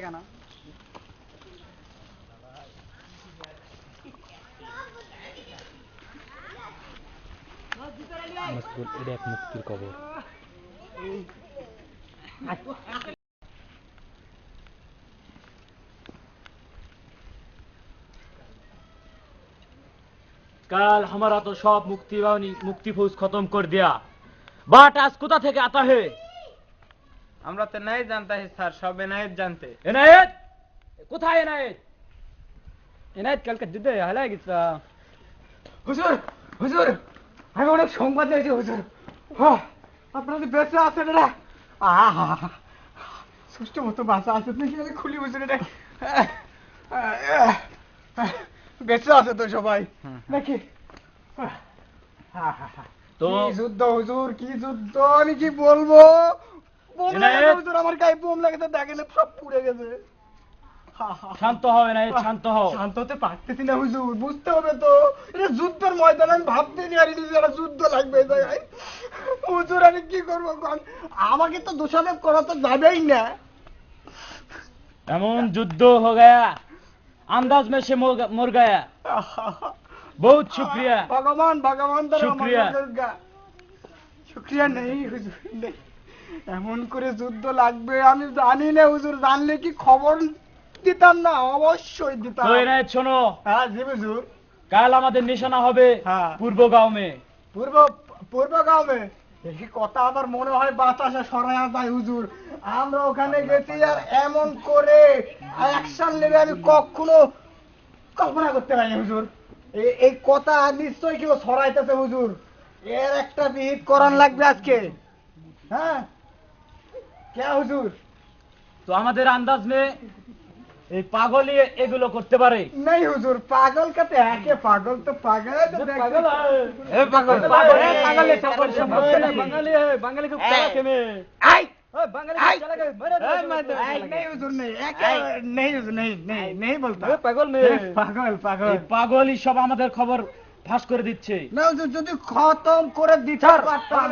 কেন এটা এক মুক্তির কবর। कल हमारा तो सब मुक्ति फौज खत्म कर दिया, बट आज कोथा থেকে आता है? আমরা তো নাই জানতে স্যার, সব এনায়েত জানতে। এনায়েত কোথায়? এনায়েত এনায়েত কালকে যুদ্ধে হারায় গেছে। হুজুর হুজুর, আমি অনেক সংবাদ পেয়েছি হুজুর। আপনাদের বেঁচে আছেন এরা? সুষ্ঠু মতো বাঁচা আছে নাকি? আমি খুলি হুজুর, এটা বেঁচে আছে তো সবাই নাকি? তো যুদ্ধ হুজুর, কি যুদ্ধ, আমি কি বলবো। হুজুর আমার গায়ে বোম লেগেছে, দেখেন সব পুড়ে গেছে। শান্ত হও এনায়েত, শান্ত হও। শান্ত হতে পারতেছি না হুজুর, বুঝতে হবে তো এটা যুদ্ধের ময়দান, আমি ভাবতে পারিনি যে একটা যুদ্ধ লাগবে এই জায়গায়। হুজুর আমি কি করবো, আমাকে তো দোষারোপ করা তো যাবেই না। এমন যুদ্ধ हो गया, अंदाज में से मर गया। बहुत शुक्रिया ভগবান, ভগবান শুকরিয়া। শুক্রিয়া নেই হুজুর, নেই। এমন করে যুদ্ধ লাগবে আমি জানি না হুজুর, জানলে কি খবর দিতাম না? অবশ্যই দিতাম। তো এনায়েত শোনো, হ্যাঁ জি হুজুর। কাল আমাদের নিশানা হবে পূর্ব গাঁও মে। পূর্ব গাঁও এই কথা আমার মনে হয় বাতাসে সরায়া যায় হুজুর। আমরা ওখানে গেছি আর এমন করে অ্যাকশন নেবে আমি কখনো কল্পনা করতে পারিনি হুজুর। এই কথা নিশ্চয়ই কেউ ছড়াইতেছে হুজুর, এর একটা বিহিত করান লাগবে আজকে। হ্যাঁ কে হুজুর? তো আমাদের আন্দাজ মে এই পাগলই এগুলো করতে পারে। नहीं हुजूर, पागल कहते हैं कि पागल तो पागल है, तो पागल है। ए पागल पागल है, पागल है, सब बंगाली है, बंगाली को चला के में बंगाली को चला के नहीं हुजूर, नहीं नहीं हुजूर, नहीं बोलता पागल में पागल पागल পাগল ही সব আমাদের খবর ফাঁস করে দিচ্ছে। না হুজুর, যদি খতম করে দিতে পারতাম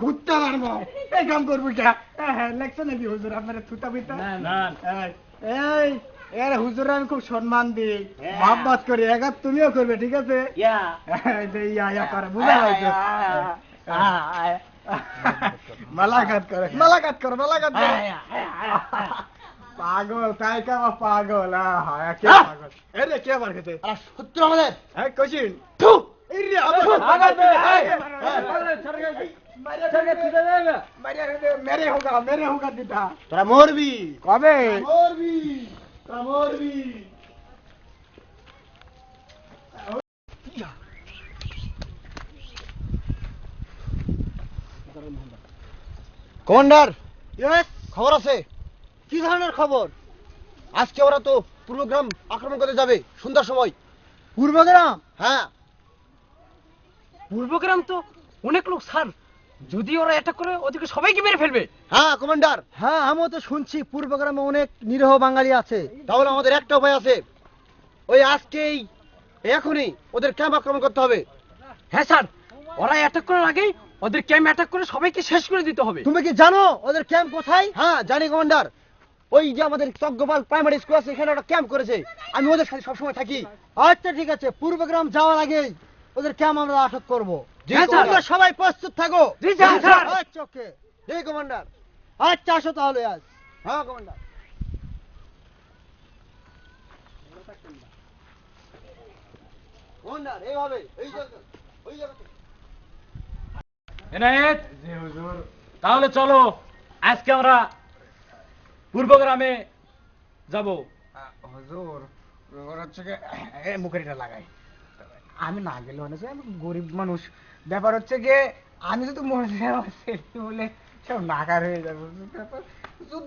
ঘুরতে পারবো, এই কাম করবো কে? লেখছে নাকি হুজুর আপনারা থুতা পিতা? এই এর হুজুর আমি খুব সম্মান দিই, মহব্বত করি, একা তুমিও করবে, ঠিক আছে? ইয়া করে বুঝা হয়েছে। মালাকাত করে, মালাকাত করো, মালাকাত করো। পাগল তাই কামা পাগল, কে পাগল? এরে কে মার খেতে? শত্রু আমাদের। হ্যাঁ কইছিন মেরে হোগা দিতা। তোরা মরবি, কবে মরবি, তোরা মরবি। কমান্ডার, খবর আছে? কি ধরনের খবর? আজকে ওরা তো পূর্বগ্রাম আক্রমণ করতে যাবে সন্ধ্যার সময়। পূর্বগ্রাম? হ্যাঁ। পূর্বগ্রাম তো অনেক লোক স্যার, যদি ওরা অ্যাটাক করে ওদেরকে সবাইকে মেরে ফেলবে। হ্যাঁ কমান্ডার। হ্যাঁ আমিও তো শুনছি পূর্বগ্রামে অনেক নিরীহ বাঙালি আছে। তাহলে আমাদের একটা উপায় আছে, ওই আজকেই এখনই ওদের ক্যাম্প আক্রমণ করতে হবে। হ্যাঁ স্যার, ওরা অ্যাটাক করার আগেই ওদের ক্যাম্প অ্যাটাক করে সবাইকে শেষ করে দিতে হবে। তুমি কি জানো ওদের ক্যাম্প কোথায়? হ্যাঁ জানি কমান্ডার, ওই যে আমাদের চকগোপাল প্রাইমারি স্কুল আছে এখানে ওরা ক্যাম্প করেছে, আমি ওদের সাথে সবসময় থাকি। আচ্ছা ঠিক আছে, পূর্বগ্রাম যাওয়ার আগে ওদের ক্যাম্প আমরা আটক করবো। হ্যাঁ, তোমরা সবাই প্রস্তুত থাকো। জি স্যার। আচ্ছা ওকে। জি কমান্ডার। আচ্ছা আসো তাহলে আজ। হ্যাঁ কমান্ডার। কমান্ডার এইভাবে এই জায়গা ওই জায়গাতে। এনায়েত তাহলে চলো আজকে আমরা পূর্বগ্রামে যাব। হুজুর ওরা হচ্ছে মুখের এটা লাগাই, আমি না গেলে অনেক আমি গরিব মানুষ, ব্যাপার হচ্ছে গিয়ে আমি যদি মরে যাই বলে সব নাকার হয়ে যাবে।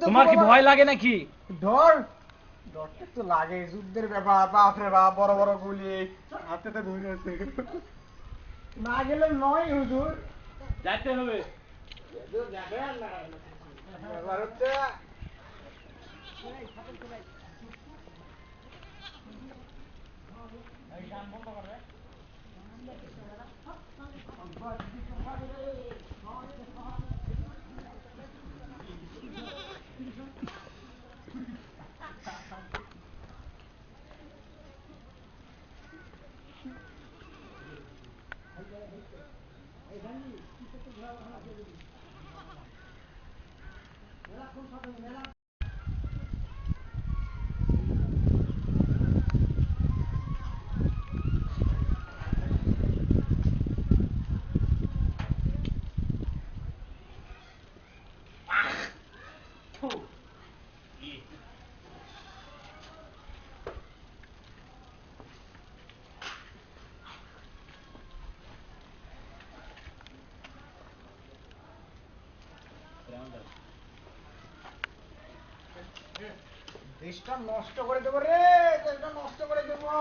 তোমার কি ভয় লাগে নাকি? ডরটা তো লাগে, যুদ্ধের ব্যাপার, বাপরে বাপ, বড় বড় গুলি হাতে তো ধরে আছে, না গেলে নয় হুজুর, যাইতে হবে। ব্যাপার হচ্ছে দেশটা নষ্ট করে দেবো রে, দেশটা নষ্ট করে দেবো।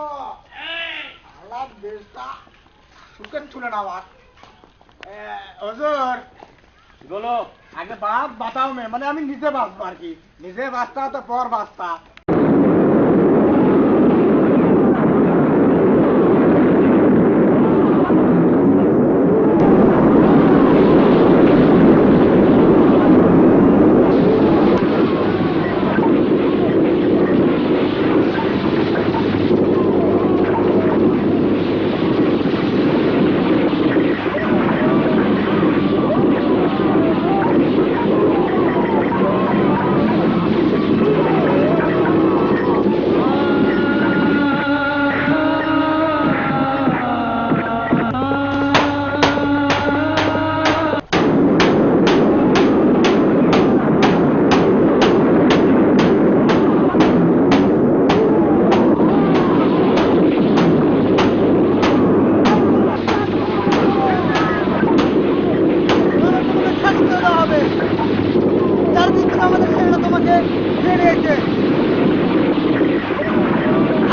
আল্লাহ দেশটা সুখে তুলে না আবার। হুজুর বলো। আগে বাপ বাঁচাও মে, মানে আমি নিজে বাঁচবো আর কি, নিজে বাঁচতা তো পর বাঁচতা।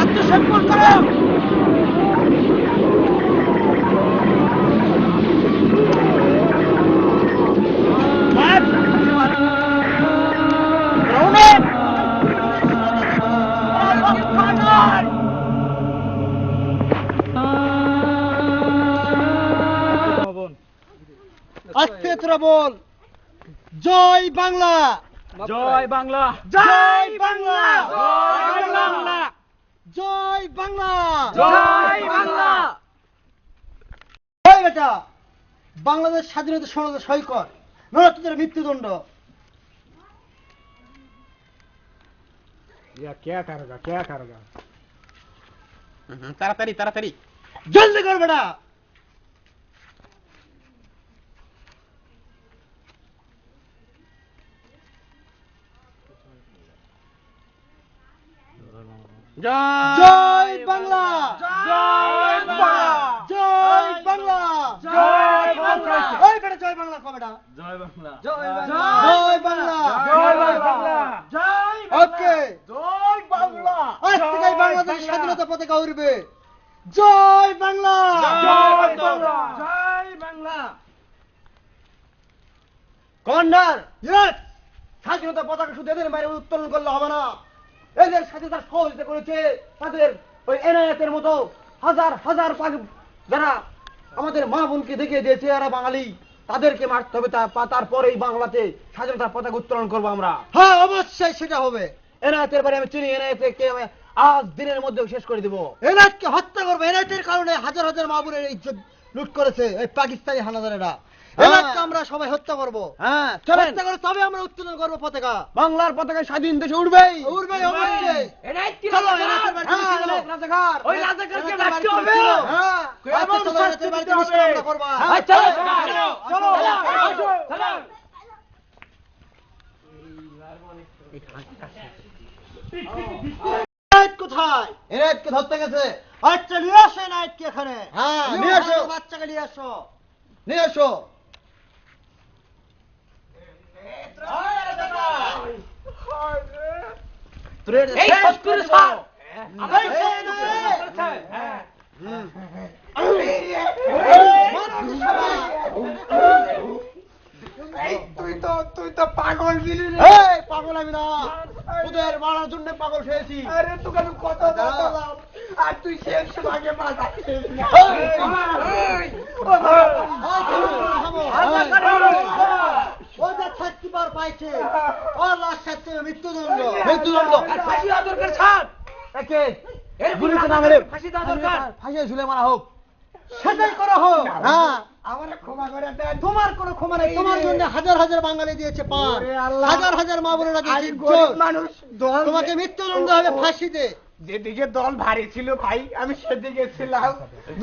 আত্মসমর্পণ করো। আজকে তোরা বল জয় বাংলা, জয় বাংলা, জয় বাংলা, জয় বাংলা, জয় বাংলা, জয় বাংলা। এই বেটা, বাংলাদেশ স্বাধীনতা সনদে সই কর, নয়তো তোদের মৃত্যুদণ্ড। তাড়াতাড়ি তাড়াতাড়ি। জলদি কর বেটা। জয় বাংলা, জয় বাংলা, জয় বাংলা, জয় বাংলা। এই বেটা জয় বাংলা কো বেটা। জয় বাংলা, জয় জয় বাংলা, জয় বাংলা, জয় ওকে। জয় বাংলা, আজ থেকে বাংলাদেশের স্বাধীনতা পতাকা উড়বে। জয় বাংলা, জয় বাংলা, জয় বাংলা। কমান্ডার, ইয়েস, স্বাধীনতা পতাকা শুধু এদের বাইরে উত্তোলন করলে হবে না। এদের স্বাধীনতার সহযোগিতা করেছে তাদের ওই এনআইএসের মতো হাজার হাজার যারা আমাদের মা বোনকে দেখিয়ে দিয়েছে এরা বাঙালি, তাদেরকে মারতে হবে। তারপরেই বাংলাতে স্বাধীনতার পতাকা উত্তোলন করবো আমরা। হ্যাঁ অবশ্যই সেটা হবে। এনআইএসের বারে আমি চিনি, এনআইএসকে আমি আজ দিনের মধ্যে শেষ করে দিব। এনআইএসকে হত্যা করবো। এনআইএসের কারণে হাজার হাজার মা বোনের ইজ্জত লুট করেছে এই পাকিস্তানি হানাদারেরা। এনআইএসকে আমরা সবাই হত্যা করবো। হ্যাঁ চলেন, হত্যা করে তবে আমরা উত্তোলন করবো পতাকা। বাংলার পতাকা স্বাধীন দেশে উঠবেই, উঠবেই অবশ্যই। চলো এনআইএসের বাড়িতে মিছিল হোক। রাজাকার, ওই রাজাকারকে রাখতে হবে। হ্যাঁ আজকে চলো এনআইএসের বাড়িতে মিছিল আমরা করবো। হ্যাঁ, চলো, চলো, চলো, চলো, চলো। এনআইএস কোথায়? এনআইএসকে ধরতে গেছে। আচ্ছা নিয়ে আসো এনআইএসকে এখানে। হ্যাঁ নিয়ে আসো, বাচ্চাকে নিয়ে আসো, নিয়ে আসো। এই সত্তর সাল আমার তুই তো পাগল দিলি রে। পাগল আমি না, ওদের মারার জন্য পাগল হয়েছি। আরে তোকে আমি কত বললাম, আর তুই শেষ আগে বাজাচ্ছিস না। ওদের শাস্তিবার পাইছে, ওর লাশ শাস্তি মৃত্যুদণ্ড, মৃত্যুদণ্ড। আর ফাঁসি দেওয়া দরকার স্যার। একে এরকম গুলিতে না মেরে ফাঁসি দেওয়া দরকার। ফাঁসিয়ে ঝুলে মারা হোক, সেটাই করা হোক। হ্যাঁ আমার ক্ষমা করে ক্ষমা নাই। তোমার জন্য হাজার হাজার বাঙালি দিয়েছে পান, ওরে আল্লাহ। হাজার হাজার মা বোনেরা আমি দিয়েছে গরিব ইজ্জত। মানুষ, দল তোমাকে মৃত্যুদণ্ড হবে ফাঁসিতে। যেদিকে দল ভারী ছিল ভাই, আমি সেদিকে ছিলাম।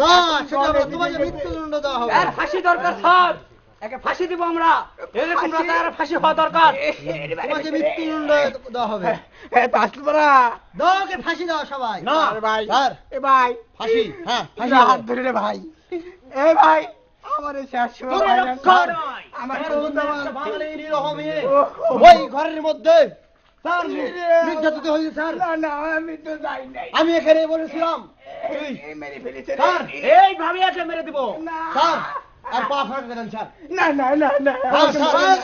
না, এখন সেটা দল হবে, এদিকে তোমাকে গেছে। মৃত্যুদণ্ড দেওয়া হবে। এর ফাঁসি দরকার স্যার, একে ফাঁসি দিব আমরা। এরকম রাজার ফাঁসি হওয়া দরকার। তোমাকে মৃত্যুদণ্ড দেওয়া হবে। তাসলিমারা, দাও, ওকে ফাঁসি দাও সবাই। না ভাই, স্যার, এ ভাই, ফাঁসি, হ্যাঁ, ফাঁসি না, হবে। হাত ধরে রে ভাই। এ ভাই, আমার এই শেষ সময় তোরে ভাই, রক্ষা স্যার, নয়। আমার স্যার, বন্ধু আমার একটা বাঙালি নিরহ মেয়ে ওহ, ওই ঘরের মধ্যে স্যার নির্যাতিত হয়েছে স্যার। না না, আমি তো যাই নাই। আমি এখানে বলেছিলাম এই মেরে ফেলেছে রে। স্যার, এই ভাবি আছে মেরে দিব। না, স্যার, আর পা ফাঁকা দেন স্যার। না না না না, স্যার, স্যার,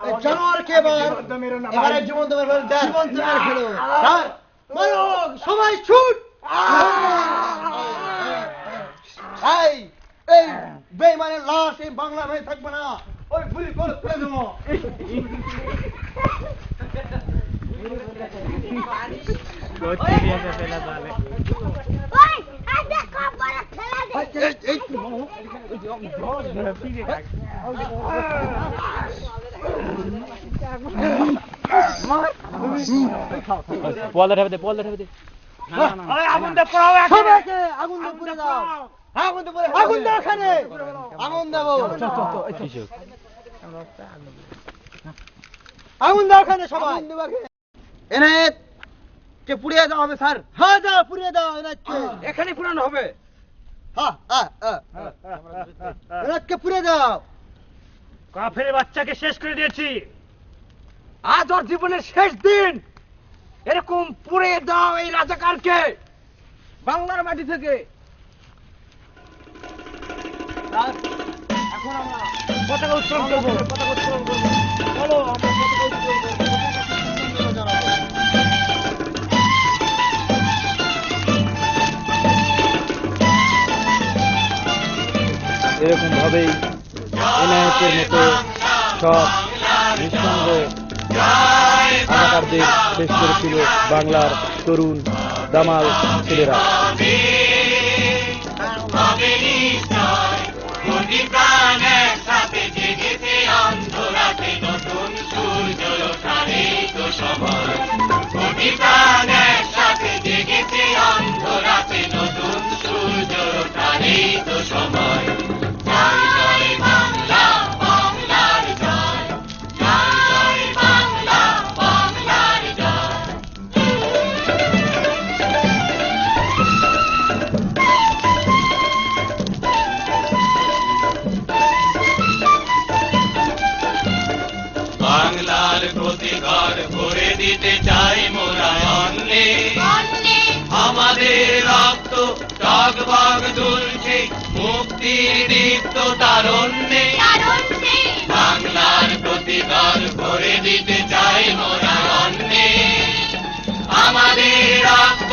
এই জানোয়ারকে এবার এবারে জীবন্ত মেরে ফেলো, জীবন্ত মেরে ফেলো। স্যার, মারো, সবাই ছুট। এই এই বেঈমানের লাশ এই বাংলা হয়ে থাকবে না, ওই গুলি করে ফেলে দেবো। ওই আজকে কবরে ফেলা দে এই পোয়ালটা ঠেবে দে, পোয়ালটা ঠেবে দে। আগুন দে পড়াও একে। সবাইকে আগুন দিয়ে পুড়ে দাও। আগুন দিয়ে পুড়ে, আগুন দাও এখানে, আগুন দেবো। কৃষক। আগুন দাও এখানে সবাই। এনায়েত কে পুড়িয়ে দেওয়া হবে স্যার। হ্যাঁ, দাও, পুড়িয়ে দাও এনায়েতকে। এখানে পুরানো হবে। হ্যাঁ, এনায়েতকে পুড়িয়ে দাও। কাফের বাচ্চাকে শেষ করে দিয়েছি। আজ ওর জীবনের শেষ দিন। এরকম পুড়ে দাও এই রাজাকারকে বাংলার মাটি থেকে। এখন আমরা পতাকা উত্তোলন করবো। পতাকা উত্তোলন করবো। চলো আমরা পতাকা উত্তোলন করবো। এরকম ভাবেই এনায়েতের মতো সব নিঃসঙ্গ রাজাকারদের শেষ করেছিল বাংলার তরুণ দামাল ছেলেরা। বাংলার প্রতি ঘর ভরে দিতে চাই মোরা অন্নে, আমাদের রক্ত টগবগ দুলছে মুক্তির দীপ্ত তারণ্যে। বাংলার প্রতি ঘর ভরে দিতে চাই মোরা অন্নে, আমাদের রক্ত